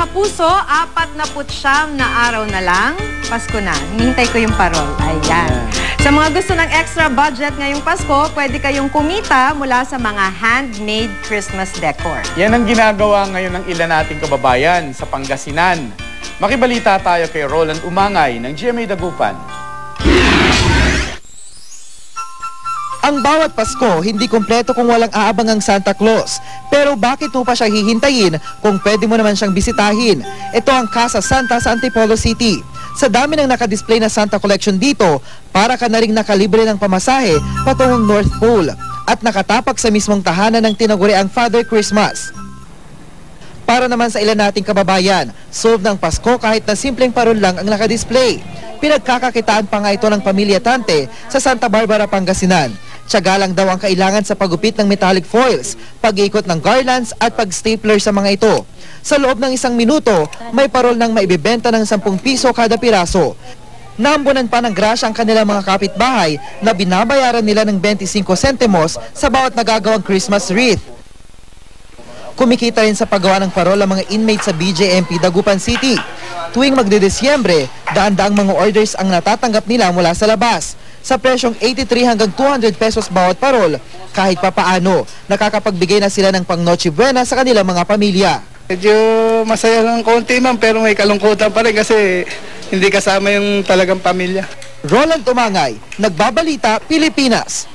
kapuso, 49 na araw na lang, Pasko na. Hinihintay ko yung parol. Ayan. Sa mga gusto ng extra budget ngayong Pasko, pwede kayong kumita mula sa mga handmade Christmas decor. Yan ang ginagawa ngayon ng ilan nating kababayan sa Pangasinan. Makibalita tayo kay Roland Umangay ng GMA Dagupan. Ang bawat Pasko, hindi kumpleto kung walang aabangang Santa Claus. Pero bakit mo pa siya hihintayin kung pwede mo naman siyang bisitahin? Ito ang Casa Santa sa Antipolo City. Sa dami ng nakadisplay na Santa Collection dito, para ka na ring nakalibre ng pamasahe patungong North Pole at nakatapak sa mismong tahanan ng tinaguriang Father Christmas. Para naman sa ilan nating kababayan, solve ng Pasko kahit na simpleng parol lang ang nakadisplay. Pinagkakakitaan pa nga ito ng pamilya Tante sa Santa Barbara, Pangasinan. Tiyaga lang daw ang kailangan sa paggupit ng metallic foils, pag-ikot ng garlands at pag-stapler sa mga ito. Sa loob ng 1 minuto, may parol nang maibibenta ng 10 piso kada piraso. Naambunan pa ng grasya ang kanilang mga kapitbahay na binabayaran nila ng 25 sentimos sa bawat nagagawang Christmas wreath. Kumikita rin sa paggawa ng parol ang mga inmates sa BJMP Dagupan City. Tuwing magdedesyembre, daan-daang mga orders ang natatanggap nila mula sa labas. Sa presyong 83 hanggang 200 pesos bawat parol, kahit papaano, nakakapagbigay na sila ng pang Noche Buena sa kanilang mga pamilya. Medyo masaya ng konti ma'am, pero may kalungkutan pa rin kasi hindi kasama yung talagang pamilya. Roland Umangay, Nagbabalita, Pilipinas.